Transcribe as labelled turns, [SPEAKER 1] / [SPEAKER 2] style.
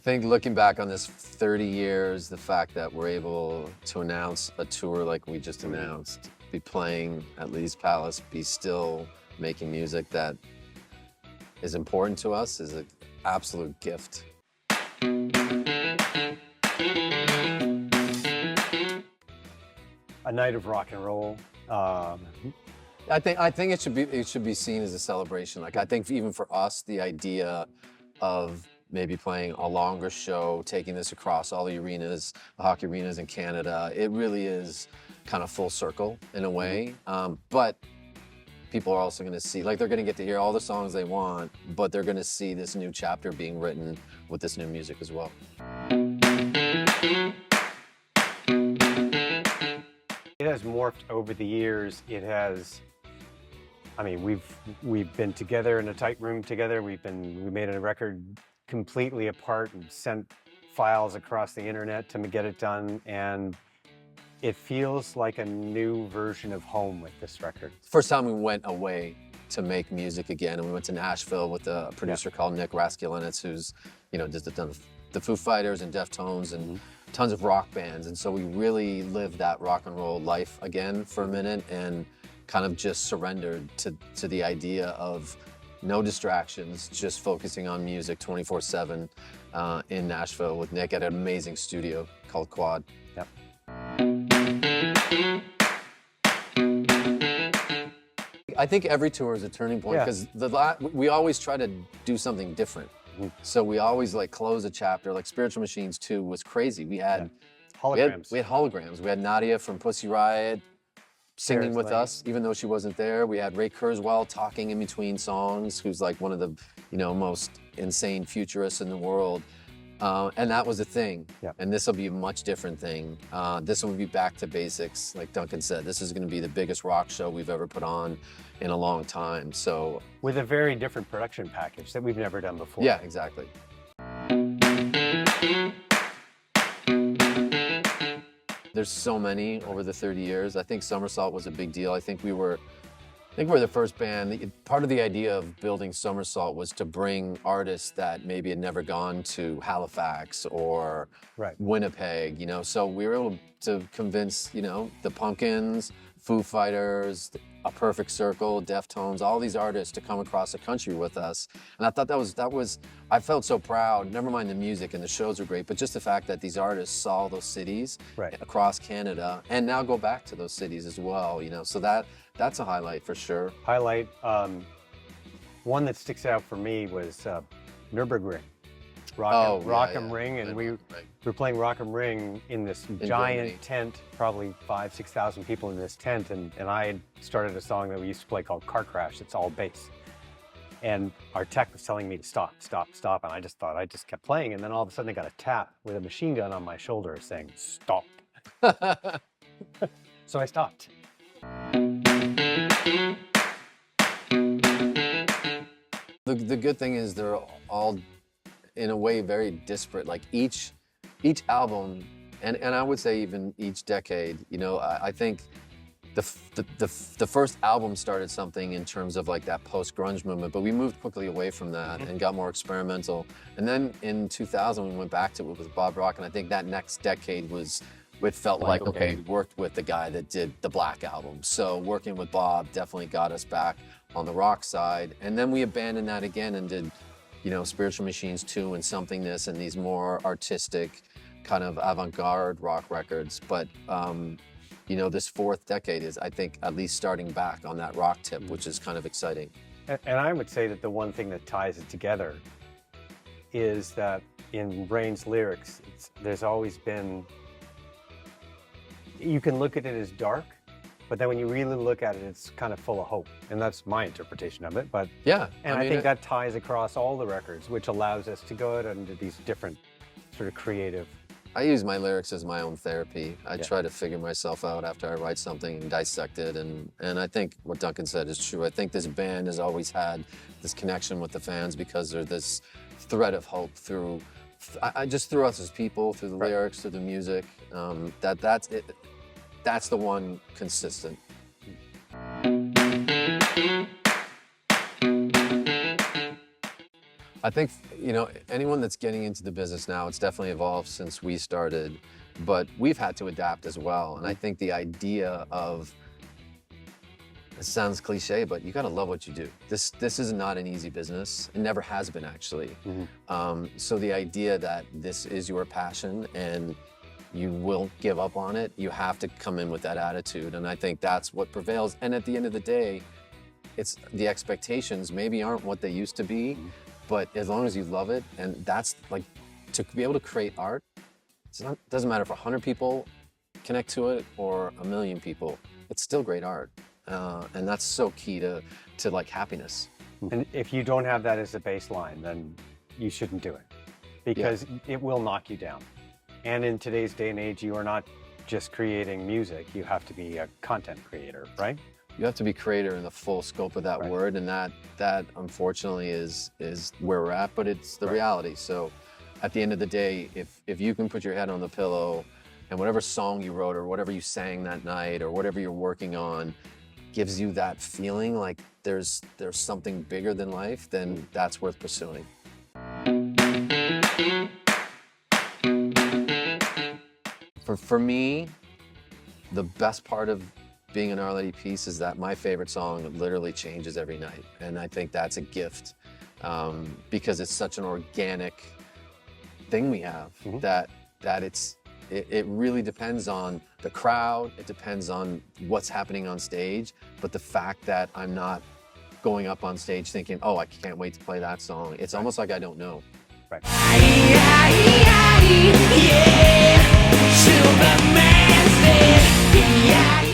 [SPEAKER 1] think looking back on this 30 years, the fact that we're able to announce a tour like we just announced, be playing at Lee's Palace, be still making music that is important to us is an absolute gift.
[SPEAKER 2] A night of rock and roll.
[SPEAKER 1] I think it should be seen as a celebration. Like I think even for us, the idea of maybe playing a longer show, taking this across all the arenas, the hockey arenas in Canada, it really is kind of full circle in a way. But people are also going to see, like they're going to get to hear all the songs they want, but they're going to see this new chapter being written with this new music as well.
[SPEAKER 2] It has morphed over the years. It has, I mean, we've been together in a tight room together. We made a record completely apart and sent files across the internet to get it done. And it feels like a new version of home with this record.
[SPEAKER 1] First time we went away to make music again, and we went to Nashville with a producer called Nick Raskulinecz, who's, you know, just done the Foo Fighters and Deftones and tons of rock bands. And so we really lived that rock and roll life again for a minute and kind of just surrendered to the idea of no distractions, just focusing on music 24/7 in Nashville with Nick at an amazing studio called Quad.
[SPEAKER 2] Yep.
[SPEAKER 1] I think every tour is a turning point because we always try to do something different. So we always like close a chapter. Like Spiritual Machines 2 was crazy. We had
[SPEAKER 2] holograms.
[SPEAKER 1] We had holograms. We had Nadia from Pussy Riot singing with us, even though she wasn't there. We had Ray Kurzweil talking in between songs, who's like one of the, you know, most insane futurists in the world. And that was a thing.
[SPEAKER 2] Yep.
[SPEAKER 1] And this will be a much different thing. This will be back to basics. Like Duncan said, this is going to be the biggest rock show we've ever put on in a long time. So
[SPEAKER 2] with a very different production package that we've never done before.
[SPEAKER 1] Yeah, exactly. There's so many over the 30 years. I think Somersault was a big deal. I think we're the first band. Part of the idea of building Somersault was to bring artists that maybe had never gone to Halifax or Winnipeg, you know. So we were able to convince, you know, the Pumpkins, Foo Fighters, A Perfect Circle, Deftones, all these artists to come across the country with us. And I thought that was, I felt so proud, never mind the music and the shows were great, but just the fact that these artists saw those cities across Canada and now go back to those cities as well, you know. So that's a highlight for sure.
[SPEAKER 2] Highlight, one that sticks out for me was Nürburgring. Rock am Ring, and we were playing Rock am Ring in this giant tent, probably 5,000-6,000 people in this tent, and I had started a song that we used to play called Car Crash. It's all bass. And our tech was telling me to stop, and I just kept playing, and then all of a sudden I got a tap with a machine gun on my shoulder saying, stop. So I stopped.
[SPEAKER 1] The good thing is they're all, in a way, very disparate. Like each album, and I would say even each decade, you know, I think the first album started something in terms of like that post-grunge movement, but we moved quickly away from that and got more experimental. And then in 2000, we went back to it with Bob Rock, and I think that next decade it felt like, okay, we worked with the guy that did the Black Album. So working with Bob definitely got us back on the rock side. And then we abandoned that again and did, you know, Spiritual Machines 2 and Somethingness and these more artistic kind of avant-garde rock records. But, you know, this fourth decade is, I think, at least starting back on that rock tip, which is kind of exciting.
[SPEAKER 2] And I would say that the one thing that ties it together is that in Brain's lyrics, there's always been, you can look at it as dark, but then when you really look at it, it's kind of full of hope. And that's my interpretation of it. But
[SPEAKER 1] yeah,
[SPEAKER 2] and I think that ties across all the records, which allows us to go out into these different sort of creative.
[SPEAKER 1] I use my lyrics as my own therapy. I try to figure myself out after I write something and dissect it. And I think what Duncan said is true. I think this band has always had this connection with the fans because they're this thread of hope through us as people, through the lyrics, through the music. That's it. That's the one consistent. I think, you know, anyone that's getting into the business now, it's definitely evolved since we started, but we've had to adapt as well. And I think the idea of, it sounds cliche, but you got to love what you do. This is not an easy business. It never has been, actually. So the idea that this is your passion and you will give up on it, you have to come in with that attitude. And I think that's what prevails. And at the end of the day, it's the expectations maybe aren't what they used to be, but as long as you love it, and that's like, to be able to create art, it doesn't matter if 100 people connect to it or 1 million people, it's still great art. And that's so key to like happiness.
[SPEAKER 2] And if you don't have that as a baseline, then you shouldn't do it, because it will knock you down. And in today's day and age, you are not just creating music, you have to be a content creator, right?
[SPEAKER 1] You have to be creator in the full scope of that word, and that unfortunately is where we're at, but it's the reality. So at the end of the day, if you can put your head on the pillow and whatever song you wrote or whatever you sang that night or whatever you're working on gives you that feeling like there's something bigger than life, then that's worth pursuing. For me, the best part of being an Our Lady piece is that my favorite song literally changes every night. And I think that's a gift because it's such an organic thing we have that it really depends on the crowd, it depends on what's happening on stage, but the fact that I'm not going up on stage thinking, oh, I can't wait to play that song, it's almost like I don't know.
[SPEAKER 2] Right.
[SPEAKER 3] Yeah, Superman's dead. Yeah.